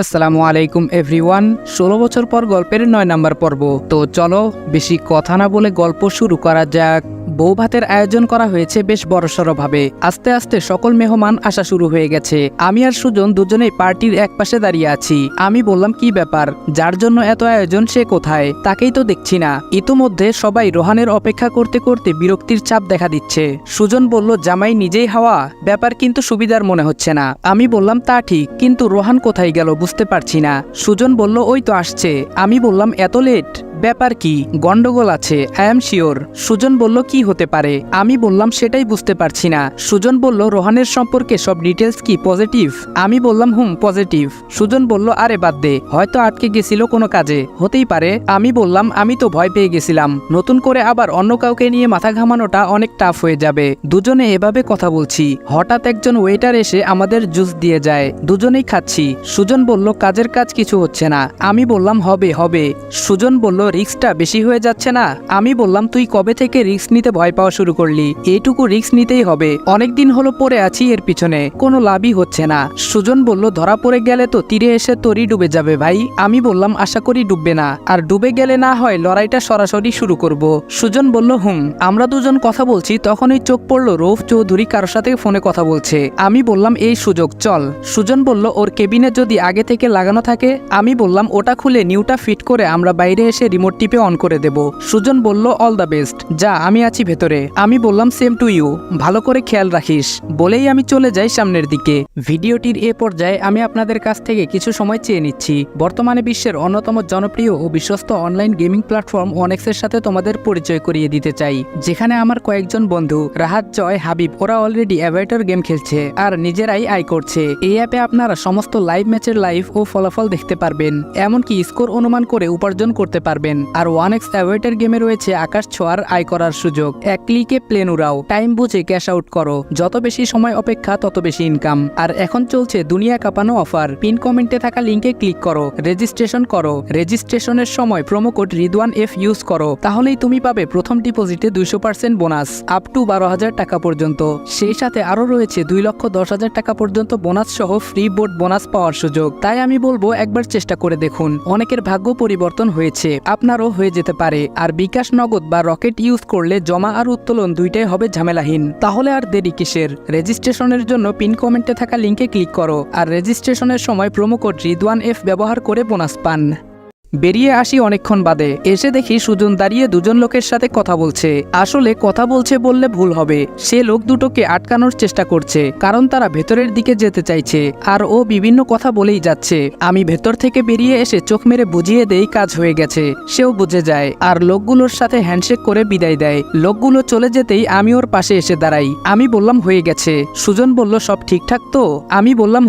আসসালামু আলাইকুম এভরিওয়ান। ১৬ বছর পর গল্পের ৯ নাম্বার পর্ব। তো চলো বেশি কথা না বলে গল্প শুরু করা যাক। বউ ভাতের আয়োজন করা হয়েছে বেশ বড়সড় ভাবে। আস্তে আস্তে সকল মেহমান আসা শুরু হয়ে গেছে। আমি আর সুজন দুজনেই পার্টির এক পাশে দাঁড়িয়ে আছি। আমি বললাম, কি ব্যাপার, যার জন্য এত আয়োজন সে কোথায়? তাকেই তো দেখছি না। ইতোমধ্যে সবাই রোহানের অপেক্ষা করতে করতে বিরক্তির চাপ দেখা দিচ্ছে। সুজন বলল, জামাই নিজেই হাওয়া, ব্যাপার কিন্তু সুবিধার মনে হচ্ছে না। আমি বললাম, তা ঠিক, কিন্তু রোহান কোথায় গেল বুঝতে পারছি না। সুজন বলল, ওই তো আসছে। আমি বললাম, এত লেট, ব্যাপার কি? গন্ডগোল আছে, আই এম শিওর। সুজন বলল, কি হতে পারে? আমি বললাম, সেটাই বুঝতে পারছি না। সুজন বলল, রোহানের সম্পর্কে সব ডিটেলস কি পজিটিভ? আমি বললাম, পজিটিভ। সুজন বলল, আরে বাদ দে, হয়তো আটকে গেছিল কোনো কাজে, হতেই পারে। আমি বললাম, আমি তো ভয় পেয়ে গেছিলাম, নতুন করে আবার অন্য কাউকে নিয়ে মাথা ঘামানোটা অনেক টাফ হয়ে যাবে। দুজনে এভাবে কথা বলছি, হঠাৎ একজন ওয়েটার এসে আমাদের জুস দিয়ে যায়। দুজনেই খাচ্ছি। সুজন বলল, কাজের কাজ কিছু হচ্ছে না। আমি বললাম, হবে হবে। সুজন বলল, রিস্কটা বেশি হয়ে যাচ্ছে না? আমি বললাম, তুই কবে থেকে রিস্ক নিতে ভয় পাওয়া শুরু করলি? এইটুকু রিস্ক নিতেই হবে, অনেকদিন হলো পড়ে আছি এর পিছনে, কোনো লাভই হচ্ছে না। সুজন বলল, ধরা পড়ে গেলে তো তীরে এসে তোরই ডুবে যাবে ভাই। আমি বললাম, আশা করি ডুববে না, আর ডুবে গেলে না হয় লড়াইটা সরাসরি শুরু করব। সুজন বলল, আমরা দুজন কথা বলছি, তখনই চোখ পড়লো রৌফ চৌধুরী কারোর সাথে ফোনে কথা বলছে। আমি বললাম, এই সুযোগ, চল। সুজন বলল, ওর কেবিনে যদি আগে থেকে লাগানো থাকে? আমি বললাম, ওটা খুলে নিউটা ফিট করে আমরা বাইরে এসে রিমোট টিপে অন করে দেব। সুজন বলল, অল দ্য বেস্ট, যা, আমি আছি ভেতরে। আমি বললাম, সেম টু ইউ, ভালো করে খেয়াল রাখিস। বলেই আমি চলে যাই সামনের দিকে। ভিডিওটির এ পর্যায়ে আমি আপনাদের কাছ থেকে কিছু সময় চেয়ে নিচ্ছি। বর্তমানে বিশ্বের অন্যতম জনপ্রিয় ও বিশ্বস্ত অনলাইন গেমিং প্ল্যাটফর্ম ওয়ানেক্সের সাথে তোমাদের পরিচয় করিয়ে দিতে চাই, যেখানে আমার কয়েকজন বন্ধু রাহাত, জয়, হাবিব, ওরা অলরেডি অ্যাভাইটার গেম খেলছে আর নিজেরাই আয় করছে। এই অ্যাপে আপনারা সমস্ত লাইভ ম্যাচের লাইভ ও ফলাফল দেখতে পারবেন, এমনকি স্কোর অনুমান করে উপার্জন করতে পারবেন। আর ওয়ানেক্স অ্যাভাইটার গেমে রয়েছে আকাশ ছোঁয়ার আয় করার সুযোগ। এক ক্লিকে প্লেন উড়াও, টাইম বুঝে ক্যাশ আউট করো, যত বেশি সময় অপেক্ষা তত বেশি ইনকাম। আর এখন চলছে দুনিয়া কাঁপানো অফার। পিন কমেন্টে থাকা লিঙ্কে ক্লিক করো, রেজিস্ট্রেশন করো। রেজিস্ট্রেশনের সময় promo code Ridwan F use করো, তাহলেই তুমি পাবে প্রথম ডিপোজিটে 200% বোনাস, আপ টু 12,000 টাকা পর্যন্ত। সেই সাথে আরও রয়েছে 2,10,000 টাকা পর্যন্ত বোনাস সহ ফ্রি বোর্ড বোনাস পাওয়ার সুযোগ। তাই আমি বলবো, একবার চেষ্টা করে দেখুন। অনেকের ভাগ্য পরিবর্তন হয়েছে, আপনারও হয়ে যেতে পারে। আর বিকাশ, নগদ বা রকেট ইউজ করলে জমা আর উত্তোলন দুইটাই হবে ঝামেলাহীন। তাহলে আর দেরি কিসের? রেজিস্ট্রেশনের জন্য পিন কমেন্টে থাকা লিঙ্কে ক্লিক করো, আর রেজিস্ট্রেশনের সময় প্রোমো কোড রিদওয়ান এফ ব্যবহার করে বোনাস পান। বেরিয়ে আসি অনেকক্ষণ বাদে, এসে দেখি সুজন দাঁড়িয়ে দুজন লোকের সাথে কথা বলছে। আসলে কথা বলছে বললে ভুল হবে, সে লোক দুটোকে আটকানোর চেষ্টা করছে, কারণ তারা ভেতরের দিকে যেতে চাইছে আর ও বিভিন্ন কথা বলেই যাচ্ছে। আমি ভেতর থেকে বেরিয়ে এসে চোখ মেরে বুঝিয়ে দেই কাজ হয়ে গেছে। সেও বুঝে যায় আর লোকগুলোর সাথে হ্যান্ডশেক করে বিদায় দেয়। লোকগুলো চলে যেতেই আমি ওর পাশে এসে দাঁড়াই। আমি বললাম, হয়ে গেছে। সুজন বলল, সব ঠিকঠাক তো? আমি বললাম,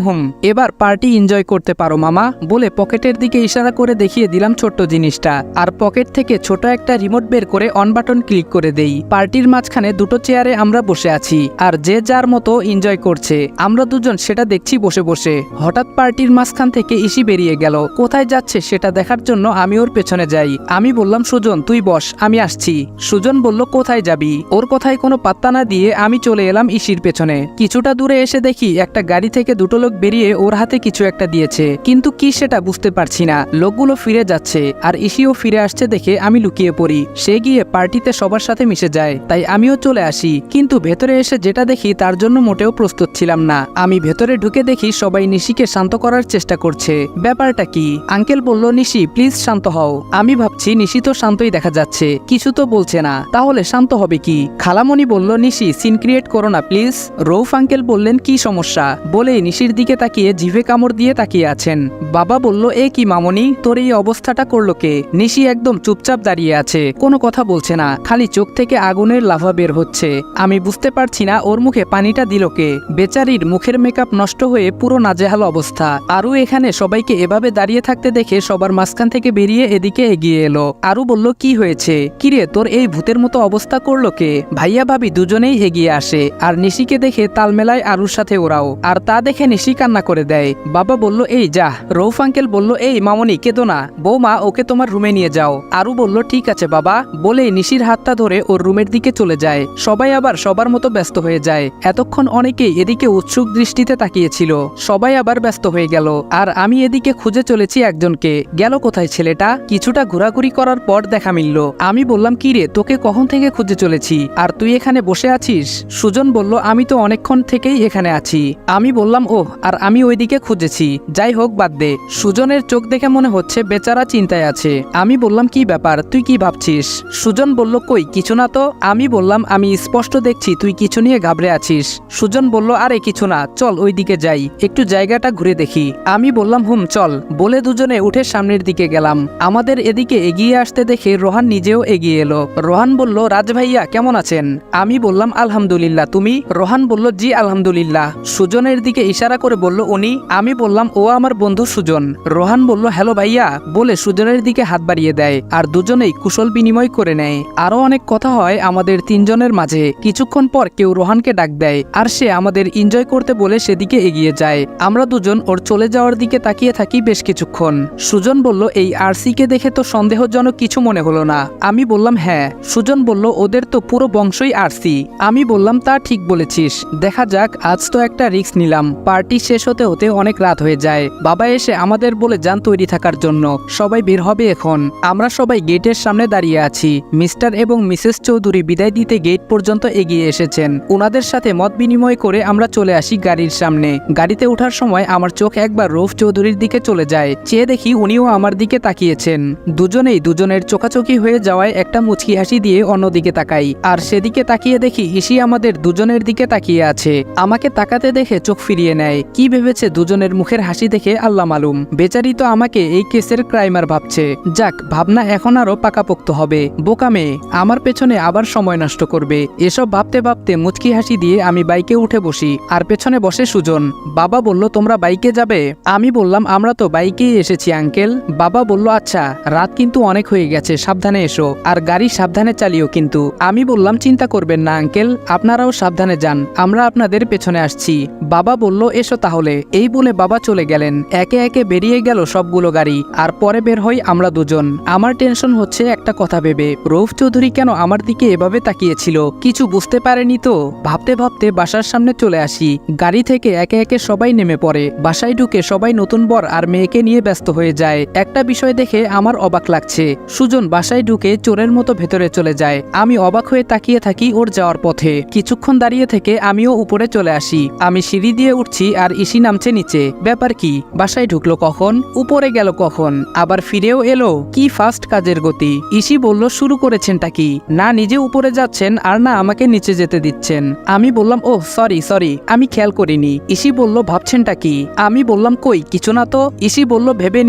এবার পার্টি এনজয় করতে পারো মামা, বলে পকেটের দিকে ইশারা করে দেখিয়ে দিলাম ছোট্ট জিনিসটা, আর পকেট থেকে ছোট একটা রিমোট বের করে অন বাটন ক্লিক করে দেই। পার্টির মাঝখানে দুটো চেয়ারে আমরা বসে আছি, আর যে যার মতো এনজয় করছে। আমরা দুজন সেটা দেখছি বসে বসে। হঠাৎ পার্টির মাঝখান থেকে ইসি বেরিয়ে গেল। কোথায় যাচ্ছে সেটা দেখার জন্য আমি ওর পেছনে যাই। আমি বললাম, সুজন তুই বস, আমি আসছি। সুজন বলল, কোথায় যাবি? ওর কথায় কোনো পাত্তা না দিয়ে আমি চলে এলাম ইসির পেছনে। কিছুটা দূরে এসে দেখি একটা গাড়ি থেকে দুটো লোক বেরিয়ে ওর হাতে কিছু একটা দিয়েছে, কিন্তু কি সেটা বুঝতে পারছি না। লোকগুলো ফিরে যাচ্ছে আর ইসিও ফিরে আসছে দেখে আমি লুকিয়ে পড়ি। সে গিয়ে পার্টিতে সবার সাথে মিশে যায়, তাই আমিও চলে আসি। কিন্তু ভেতরে এসে যেটা দেখি তার জন্য মোটেও প্রস্তুত ছিলাম না। আমি ভেতরে ঢুকে দেখি সবাই নিশিকে শান্ত করার চেষ্টা করছে। ব্যাপারটা কি? আঙ্কেল বলল, নিশি প্লিজ শান্ত হও। আমি ভাবছি নিশি তো শান্তই দেখা যাচ্ছে, কিছু তো বলছে না, তাহলে শান্ত হবে কি? খালামণি বলল, নিশি সিন ক্রিয়েট করো না প্লিজ। রৌফ আঙ্কেল বললেন, কি সমস্যা? বলেই নিশির দিকে তাকিয়ে জিভে কামড় দিয়ে তাকিয়ে আছেন। বাবা বলল, এ কি মামনি, তোর এই অবস্থাটা করলো কে? নিশি একদম চুপচাপ দাঁড়িয়ে আছে, কোনো কথা বলছে না, খালি চোখ থেকে আগুনের লাভা বের হচ্ছে। আমি বুঝতে পারছি না ওর মুখে পানিটা দিল কে। বেচারির মুখের মেকআপ নষ্ট হয়ে পুরো নাজেহাল অবস্থা। আরও এখানে সবাইকে এভাবে দাঁড়িয়ে থাকতে দেখে সবার মাঝখান থেকে বেরিয়ে এদিকে এগিয়ে এলো। আরও বলল, কি হয়েছে? কিরে তোর এই ভূতের মতো অবস্থা করলো কে? ভাইয়া ভাবি দুজনেই এগিয়ে আসে, আর নিশিকে দেখে তাল মেলায় আরুর সাথে ওরাও, আর তা দেখে নিশি কান্না করে দেয়। বাবা বলল, এই যা। রৌফ আঙ্কেল বলল, এই মামনি কেঁদো না, বৌমা ওকে তোমার রুমে নিয়ে যাও। আরু বলল ঠিক আছে বাবা বলেই নিশির হাতটা ধরে ওর রুমের দিকে চলে যায়। সবাই আবার সবার মতো ব্যস্ত হয়ে যায়। এতক্ষণ অনেকেই এদিকে উৎসুক দৃষ্টিতে তাকিয়েছিল, সবাই আবার ব্যস্ত হয়ে গেল। আর আমি এদিকে খুঁজে চলেছি একজনকে। গেল কোথায় ছেলেটা? কিছুটা ঘোরাঘুরি করার পর দেখা মিলল। আমি বললাম কি রে, তোকে কখন থেকে খুঁজে চলেছি, আর তুই এখানে বসে আছিস? সুজন বলল আমি তো অনেকক্ষণ থেকেই এখানে আছি। আমি বললাম ওহ, আর আমি ওইদিকে খুঁজেছি। যাই হোক বাদ দে। সুজনের চোখ দেখে মনে হচ্ছে বেচারা চিন্তায় আছে। আমি বললাম কি ব্যাপার, তুই কি ভাবছিস? সুজন বলল কই কিছু না তো। আমি বললাম আমি স্পষ্ট দেখছি তুই কিছু নিয়ে ঘাবড়ে আছিস। সুজন বলল আরে কিছু না, চল ওইদিকে যাই, একটু জায়গাটা ঘুরে দেখি। আমি বললাম হুম চল, বলে দুজনে উঠে সামনের দিকে গেলাম। আমাদের এদিকে এগিয়ে আসতে দেখে রোহান নিজেও এগিয়ে এলো। রোহান বলল রাজ ভাইয়া কেমন আছেন? আমি বললাম আলহামদুলিল্লাহ, তুমি? রোহান বলল জি আলহামদুলিল্লাহ। সুজনের দিকে ইশারা করে বলল উনি? আমি বললাম ও আমার বন্ধু সুজন। রোহান বলল হ্যালো ভাইয়া বলে সুজনের দিকে হাত বাড়িয়ে দেয়, আর দুজনেই কুশল বিনিময় করে নেয়। আরো অনেক কথা হয় আমাদের তিনজনের মাঝে। কিছুক্ষণ পর কেউ রোহানকে ডাক দেয়, আর সে আমাদের এনজয় করতে বলে সেদিকে এগিয়ে যায়। আমরা দুজন ওর চলে যাওয়ার দিকে তাকিয়ে থাকি বেশ কিছুক্ষণ। সুজন বলল এই আরসিকে দেখে তো সন্দেহজনক কিছু মনে হলো না? আমি বললাম হ্যাঁ। সুজন বলল ওদের তো পুরো বংশই আরসি। আমি বললাম তা ঠিক বলেছিস, দেখা যাক, আজ তো একটা রিস্ক নিলাম। পার্টি শেষ হতে হতে অনেক রাত হয়ে যায়। বাবা এসে আমাদের বলে যান তৈরি থাকার জন্য, সবাই বের হবে এখন। আমরা সবাই গেটের সামনে দাঁড়িয়ে আছি। মিস্টার এবং মিসেস চৌধুরী বিদায় দিতে গেট পর্যন্ত এগিয়ে এসেছেন। ওনাদের সাথে মত বিনিময় করে আমরা চলে আসি গাড়ির সামনে। গাড়িতে ওঠার সময় আমার চোখ একবার রৌফ চৌধুরীর দিকে চলে যায়। চেয়ে দেখি উনিও আমার দিকে তাকিয়েছেন। দুজনেই দুজনের চোখাচোখি হয়ে যাওয়ায় একটা মুচকি হাসি দিয়ে অন্যদিকে তাকাই, আর সেদিকে তাকিয়ে দেখি ইসি আমাদের দুজনের দিকে তাকিয়ে আছে। আমাকে তাকাতে দেখে চোখ ফিরিয়ে নেয়। কি ভেবেছে দুজনের মুখের হাসি দেখে আল্লাহ মালুম। বেচারি তো আমাকে এই কেসের ক্রাইমার ভাবছে। যাক, ভাবনা এখন আরো পাকাপোক্ত হবে। বোকা মেয়ে আমার পেছনে আবার সময় নষ্ট করবে। এসব ভাবতে ভাবতে মুচকি হাসি দিয়ে আমি বাইকে উঠে বসি, আর পেছনে বসে সুজন। বাবা বলল তোমরা বাইকে যাবে? আমি বললাম আমরা তো বাইকেই এসেছি আঙ্কেল। বাবা বলল আচ্ছা, রাত কিন্তু অনেক হয়ে গেছে, সাবধানে এসো, আর গাড়ি সাবধানে চালিও কিন্তু। আমি বললাম চিন্তা করবেন না আঙ্কেল, আপনারাও সাবধানে যান, আমরা আপনাদের পেছনে আসছি। বাবা বলল এসো তাহলে। এই বলে বাবা চলে গেলেন। একে একে বেরিয়ে গেল সবগুলো গাড়ি, আর পরে বের হই আমরা দুজন। আমার টেনশন হচ্ছে একটা কথা ভেবে, রৌফ চৌধুরী কেন আমার দিকে এভাবে তাকিয়েছিল, কিছু বুঝতে পারেনি তো? ভাবতে ভাবতে বাসার সামনে চলে আসি। গাড়ি থেকে একে একে সবাই নেমে পড়ে। বাসায় ঢুকে সবাই নতুন বর আর মেয়েকে নিয়ে ব্যস্ত হয়ে যায়। একটা বিষয় দেখে আমার অবাক লাগছে, সুজন বাসায় ঢুকে চোরের মতো ভেতরে চলে যায়। আমি অবাক হয়ে তাকিয়ে থাকি ওর যাওয়ার পথে। কিছুক্ষণ দাঁড়িয়ে থেকে আমিও উপরে চলে আসি। আমি সিঁড়ি দিয়ে উঠছি আর ইসি নামছে নিচে। ব্যাপার কি, বাসায় ঢুকলো কখন, উপরে গেল কখন, আবার ফিরেও এলো? কি ফাস্ট কাজের গতি। ইসি বলল শুরু করেছেনটা কি? না নিজে উপরে যাচ্ছেন আর না আমাকে নিচে যেতে দিচ্ছেন। আমি বললাম ওহ সরি, আমি খেয়াল করিনি। ইসি বলল ভাবছেনটা কি? আমি বললাম কই কিছু না তো। ইসি বলল ভেবে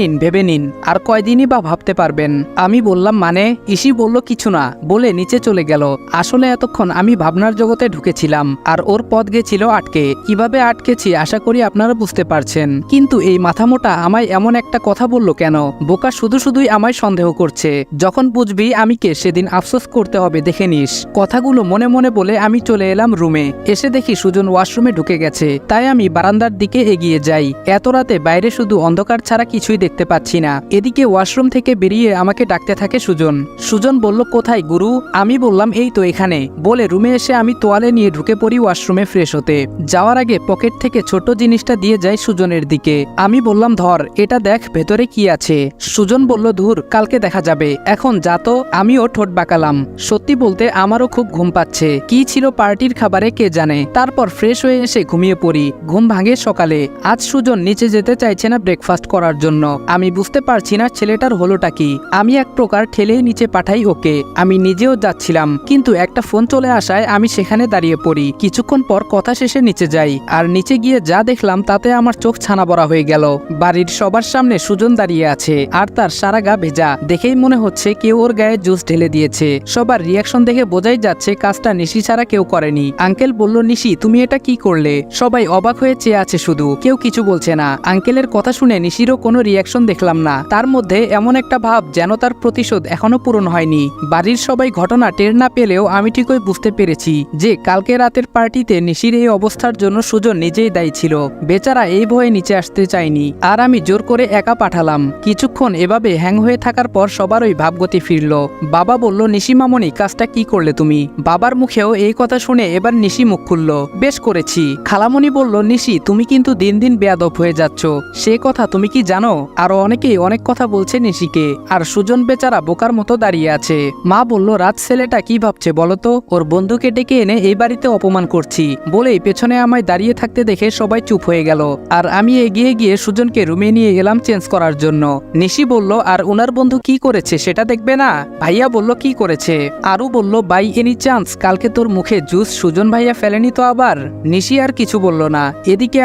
নিন, আর কয়দিনই বা ভাবতে পারবেন। আমি বললাম মানে? ইসি বলল কিছু না বলে নিচে চলে গেল। আসলে এতক্ষণ আমি ভাবনার জগতে ঢুকেছিলাম, আর ওর পথ গেছিল আটকে। কিভাবে আটকেছি আশা করি আপনারা বুঝতে পারছেন। কিন্তু এই মাথামোটা আমায় এমন একটা কথা বলল কেন? বোকা শুধুই আমায় সন্দেহ করছে। যখন বুঝবি আমি কে সেদিন আফসোস করতে হবে দেখে নিস। কথাগুলো মনে মনে বলে আমি চলে এলাম রুমে। এসে দেখি সুজন ওয়াশরুমে ঢুকে গেছে, তাই আমি বারান্দার দিকে এগিয়ে যাই। এত রাতে বাইরে শুধু অন্ধকার ছাড়া কিছুই দেখতে পাচ্ছি না। এদিকে ওয়াশরুম থেকে বেরিয়ে আমাকে ডাকতে থাকে সুজন। সুজন বলল কোথায় গুরু? আমি বললাম এই তো এখানে। বলে রুমে এসে আমি তোয়ালে নিয়ে ঢুকে পড়ি ওয়াশরুমে ফ্রেশ হতে। যাওয়ার আগে পকেট থেকে ছোট জিনিসটা দিয়ে যায় সুজনের দিকে। আমি বললাম ধর, এটা দেখ ভেতরে কি আছে। সুজন বলল ধুর, কালকে দেখা যাবে, এখন যা তো। আমিও ঠোঁট বাঁকালাম। সত্যি বলতে আমারও খুব ঘুম পাচ্ছে। কি ছিল পার্টির খাবারে কে জানে। তারপর ফ্রেশ হয়ে এসে ঘুমিয়ে পড়ি। ঘুম ভাঙে সকালে। আজ সুজন নিচে যেতে চাইছে না ব্রেকফাস্ট করার জন্য। আমি বুঝতে পারছি না ছেলেটার হলোটা কি। আমি এক প্রকার ঠেলেই নিচে পাঠাই ওকে। আমি নিজেও যাচ্ছিলাম, কিন্তু একটা ফোন চলে আসায় আমি সেখানে দাঁড়িয়ে পড়ি। কিছুক্ষণ পর কথা শেষে নিচে যাই, আর নিচে গিয়ে যা দেখলাম তাতে আমার চোখ ছানা বড়া হয়ে গেল। বাড়ির সবার সামনে সুজন দাঁড়িয়ে আছে, আর তার সারা গা ভেজা। দেখেই মনে হচ্ছে কেউ ওর গায়ে জুস ঢেলে দিয়েছে। সবার রিয়াকশন দেখে বোঝাই যাচ্ছে কাজটা নিশি ছাড়া কেউ করেনি। আঙ্কেল বলল নিশি তুমি এটা কি করলে? সবাই অবাক হয়ে চেয়ে আছে, শুধু কেউ কিছু বলছে না। আঙ্কেলের কথা শুনে নিশিরও কোনো রিয়াকশন দেখলাম না। তার মধ্যে এমন একটা ভাব যেন তার প্রতিশোধ এখনো পূরণ হয়নি। বাড়ির সবাই ঘটনা টের না পেলেও আমি ঠিকই বুঝতে পেরেছি যে কালকে রাতের পার্টিতে নিশির এই অবস্থার জন্য সুজন নিজেই দায়ী ছিল। বেচারা এই ভয়ে নিচে আসতে চায়নি, আর আমি জোর করে একা পাঠালাম। কিছু কিছুক্ষণ এভাবে হ্যাং হয়ে থাকার পর সবারই ভাবগতি ফিরল। বাবা বলল, নিশি মামনি, কাজটা কি করলে তুমি? বাবার মুখেও এই কথা শুনে এবার নিশি মুখ খুলল, বেশ করেছি। খালামণি বলল, নিশি তুমি কিন্তু দিন দিন বেয়াদব হয়ে যাচ্ছ, সে কথা তুমি কি জানো? আরো অনেকেই অনেক কথা বলছে নিশিকে, আর সুজন বেচারা বোকার মতো দাঁড়িয়ে আছে। মা বলল, রাত ছেলেটা কি ভাবছে বলতো? ওর বন্ধুকে ডেকে এনে এই বাড়িতে অপমান করছি বলেই পেছনে আমায় দাঁড়িয়ে থাকতে দেখে সবাই চুপ হয়ে গেল, আর আমি এগিয়ে গিয়ে সুজনকে রুমে নিয়ে গেলাম চেঞ্জ করার জন্য। নিশি বলল, আর ওনার বন্ধু কি করেছে সেটা দেখবে না? ভাইয়া বলল, কি করেছে? আরু বলল, বাই এনি চান্স কালকে তোর মুখে জুস সুজন ভাইয়া ফেলেনি তো আবার? নিশি আর কিছু বলল না। এদিকে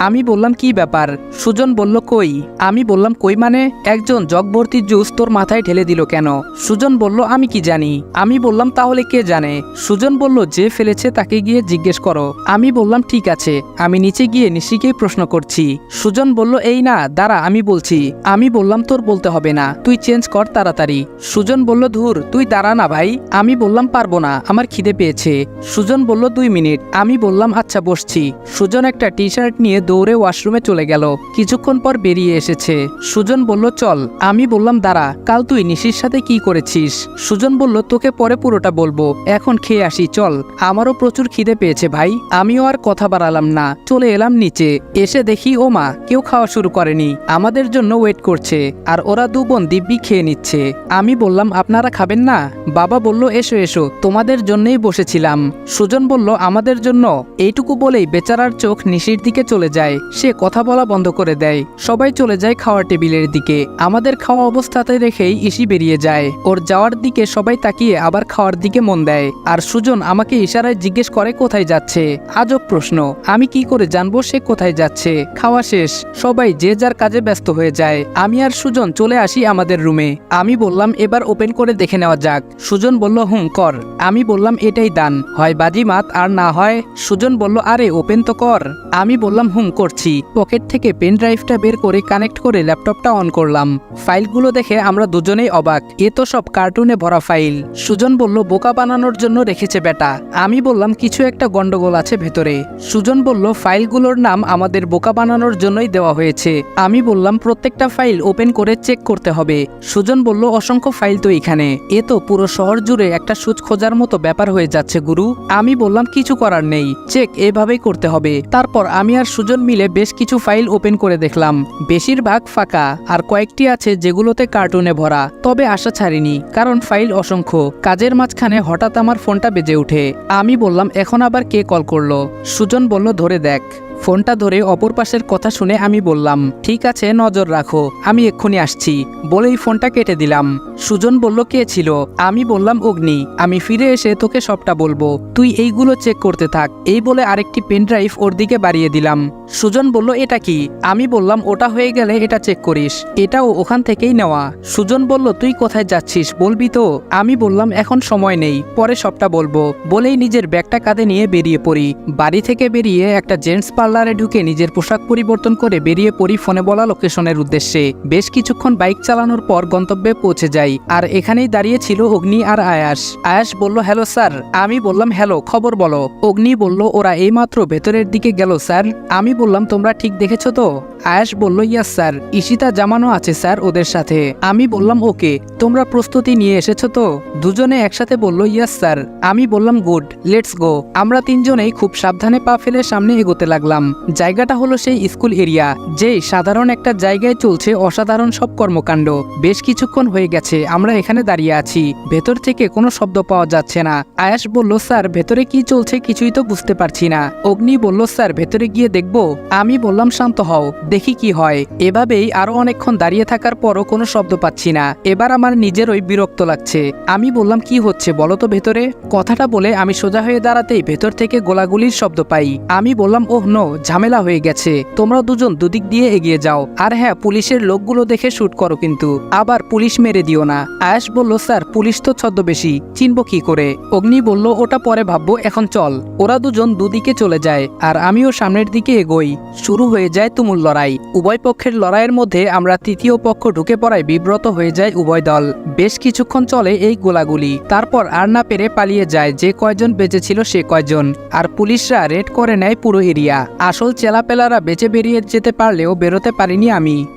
আমি বললাম, কি ব্যাপার? সুজন বলল, কই? আমি বললাম, কই মানে? একজন জগ ভর্তি জুস তোর মাথায় ঢেলে দিল কেন? সুজন বলল, আমি কি জানি। আমি বললাম, তাহলে কে জানে? সুজন বলল, যে ফেলেছে তাকে গিয়ে জিজ্ঞেস করো। আমি বললাম, ঠিক আছে, আমি নিচে গিয়ে নিশিকেই প্রশ্ন করছি। সুজন বলল, এই না, দাঁড়া, আমি বলছি। আমি বললাম, তোর বলতে হবে না, তুই চেঞ্জ কর তাড়াতাড়ি। সুজন বলল, ধুর, তুই দাঁড়া না ভাই। আমি বললাম, পারবো না, আমার খিদে পেয়েছে। সুজন বলল, 2 মিনিট। আমি বললাম, আচ্ছা, বসছি। সুজন একটা টি শার্ট নিয়ে দৌড়ে ওয়াশরুমে চলে গেল। কিছুক্ষণ পর বেরিয়ে এসেছে। সুজন বলল, চল। আমি বললাম, দাঁড়া, কাল তুই নিশির সাথে কি করেছিস? সুজন বলল, তোকে পরে পুরোটা বলবো, এখন খেয়ে আসি চল। আমারও প্রচুর খিদে পেয়েছে ভাই। আমিও আর কথা বাড়ালাম না, চলে এলাম নিচে। এসে দেখি ও মা, কেউ খাওয়া শুরু করেনি, আমাদের জন্য ওয়েট করছে, আর ওরা 2 বোন দিব্যি খেয়ে নিচ্ছে। আমি বললাম, আপনারা খাবেন না? বাবা বলল, এসো এসো, তোমাদের জন্যই বসেছিলাম। সুজন বলল, আমাদের জন্য? এইটুকু বলেই বেচারার চোখ নিশির দিকে চলে যায়। সে কথা বলা বন্ধ করে দেয়। সবাই চলে যায় খাওয়ার টেবিলের দিকে। আমাদের খাওয়া অবস্থাতে রেখেই ইসি বেরিয়ে যায়। ওর যাওয়ার দিকে সবাই তাকিয়ে আবার খাওয়ার দিকে মন দেয়। আর সুজন আমাকে ইশারায় জিজ্ঞেস করে কোথায় যাচ্ছে। আজব প্রশ্ন, আমি কি করে জানবো সে কোথায় যাচ্ছে? খাওয়া শেষ, সবাই যে যার কাজে ব্যস্ত হয়ে যায়। আমি আর সুজন চলে আসি আমাদের রুমে। আমি বললাম, এবার ওপেন করে দেখে নেওয়া যাক। সুজন বলল, কর। আমি বললাম, এটাই দান, হয় বাজিমাত আর না হয়। সুজন বলল, আরে ওপেন তো কর। আমি বললাম, করছি। পকেট থেকে পেন ড্রাইভটা বের করে কানেক্ট করে ল্যাপটপটা অন করলাম। ফাইলগুলো দেখে আমরা দুজনেই অবাক, এ তো সব কার্টুনে ভরা ফাইল। সুজন বলল, বোকা বানানোর জন্য রেখেছে বেটা। আমি বললাম, কিছু একটা গন্ডগোল আছে ভেতরে। সুজন বলল, ফাইলগুলোর নাম আমাদের বোকা বানানোর জন্যই দেওয়া হয়েছে। আমি বললাম, প্রত্যেকটা ফাইল ওপেন করে চেক করতে হবে। সুজন বলল, অসংখ্য ফাইল তো এখানে, এ তো পুরো শহর জুড়ে একটা সুচ খোঁজার মতো ব্যাপার হয়ে যাচ্ছে গুরু। আমি বললাম, কিছু করার নেই, চেক এভাবেই করতে হবে। তারপর আমি আর সুজন মিলে বেশ কিছু ফাইল ওপেন করে দেখলাম। বেশিরভাগ ফাঁকা, আর কয়েকটি আছে যেগুলোতে কার্টুনে ভরা। তবে আশা ছাড়িনি, কারণ ফাইল অসংখ্য। কাজের মাঝখানে হঠাৎ আমার ফোনটা বেজে ওঠে। আমি বললাম, এখন আবার কে কল করলো? সুজন বলল, ধরে দেখ। ফোনটা ধরে অপর পাশের কথা শুনে আমি বললাম, ঠিক আছে, নজর রাখো, আমি এক্ষুনি আসছি বলেই ফোনটা কেটে দিলাম। সুজন বলল, কে ছিল? আমি বললাম, অগ্নি। আমি ফিরে এসে তোকে সবটা বলবো, তুই এইগুলো চেক করতে থাক। এই বলে আরেকটি পেন ড্রাইভ ওর দিকে বাড়িয়ে দিলাম। সুজন বলল, এটা কি? আমি বললাম, ওটা হয়ে গেলে এটা চেক করিস, এটাও ওখান থেকেই নেওয়া। সুজন বলল, তুই কোথায় যাচ্ছিস বলবি তো? আমি বললাম, এখন সময় নেই, পরে সবটা বলবো বলেই নিজের ব্যাগটা কাঁধে নিয়ে বেরিয়ে পড়ি। বাড়ি থেকে বেরিয়ে একটা জেন্টস পার্লারে ঢুকে নিজের পোশাক পরিবর্তন করে বেরিয়ে পড়ি ফোনে বলা লোকেশনের উদ্দেশ্যে। বেশ কিছুক্ষণ বাইক চালানোর পর গন্তব্যে পৌঁছে যাই, আর এখানেই দাঁড়িয়ে ছিল অগ্নি আর আয়াস। আয়াস বলল, হ্যালো স্যার। আমি বললাম, হ্যালো, খবর বলো। অগ্নি বলল, ওরা এইমাত্র ভেতরের দিকে গেল স্যার। আমি বললাম, তোমরা ঠিক দেখেছো তো? আয়াস বলল, ইয়াস স্যার, ঈশিতা জামানো আছে স্যার ওদের সাথে। আমি বললাম, ওকে, তোমরা প্রস্তুতি নিয়ে এসেছো তো? দুজনে একসাথে বলল, ইয়াস স্যার। আমি বললাম, গুড, লেটস গো। আমরা তিনজনেই খুব সাবধানে পা ফেলে সামনে এগোতে লাগলাম। জায়গাটা হলো সেই স্কুল এরিয়া, যেই সাধারণ একটা জায়গায় চলছে অসাধারণ সব কর্মকাণ্ড। বেশ কিছুক্ষণ হয়ে গেছে আমরা এখানে দাঁড়িয়ে আছি, ভেতর থেকে কোনো শব্দ পাওয়া যাচ্ছে না। আয়াস বলল, স্যার ভেতরে কি চলছে কিছুই তো বুঝতে পারছি না। অগ্নি বলল, স্যার ভেতরে গিয়ে দেখবো? আমি বললাম, শান্ত হও, দেখি কি হয়। এভাবেই আরো অনেকক্ষণ দাঁড়িয়ে থাকার পরও কোনো শব্দ পাচ্ছি না। এবার আমার নিজেরই বিরক্ত লাগছে। আমি বললাম, কি হচ্ছে বলো তো ভেতরে? কথাটা বলে আমি সোজা হয়ে দাঁড়াতেই ভেতর থেকে গোলাগুলির শব্দ পাই। আমি বললাম, ওহ নো, ঝামেলা হয়ে গেছে, তোমরা দুজন দুদিক দিয়ে এগিয়ে যাও। আর হ্যাঁ, পুলিশের লোকগুলো দেখে শুট করো কিন্তু, আবার পুলিশ মেরে দিও না। আয়াস বলল, স্যার পুলিশ তো ছদ্মবেশী, চিনব কি করে? অগ্নি বলল, ওটা পরে ভাববো, এখন চল। ওরা দুজন দুদিকে চলে যায় আর আমিও সামনের দিকে এগোই। শুরু হয়ে যায় তুমুল লড়াই। উভয় পক্ষের লড়াইয়ের মধ্যে আমরা তৃতীয় পক্ষ ঢুকে পড়ায় বিব্রত হয়ে যায় উভয় দল। বেশ কিছুক্ষণ চলে এই গোলাগুলি। তারপর আর না পেরে পালিয়ে যায় যে কয়জন বেঁচে ছিল সে কয়জন। আর পুলিশরা রেড করে নেয় পুরো এরিয়া। আসল চেলাপেলারা বেঁচে বেরিয়ে যেতে পারলেও বেরোতে পারিনি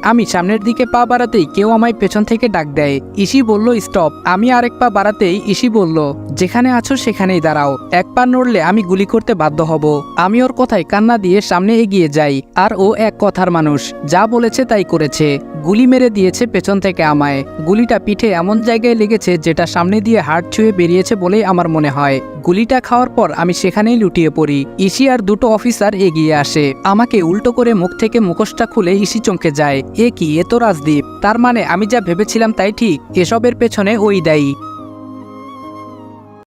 আমি সামনের দিকে পা বাড়াতেই কেউ আমায় পেছন থেকে ডাক দেয়। ইসি বলল, স্টপ। আমি আরেক পা বাড়াতেই ইসি বলল, যেখানে আছো সেখানেই দাঁড়াও, এক পা নড়লে আমি গুলি করতে বাধ্য হব। আমি ওর কথায় কান্না দিয়ে সামনে এগিয়ে যাই। আর ও এক কথার মানুষ, যা বলেছে তাই করেছে। গুলি মেরে দিয়েছে পেছন থেকে আমায়। গুলিটা পিঠে এমন জায়গায় লেগেছে যেটা সামনে দিয়ে হাড় ছুঁয়ে বেরিয়েছে বলেই আমার মনে হয়। গুলিটা খাওয়ার পর আমি সেখানেই লুটিয়ে পড়ি। ইসি আর দুটো অফিসার এগিয়ে আসে। আমাকে উল্টো করে মুখ থেকে মুখোশটা খুলে ইসি চমকে যায়। এ কি, এ তো রাজদীপ। তার মানে আমি যা ভেবেছিলাম তাই ঠিক, এসবের পেছনে ওই দায়ী।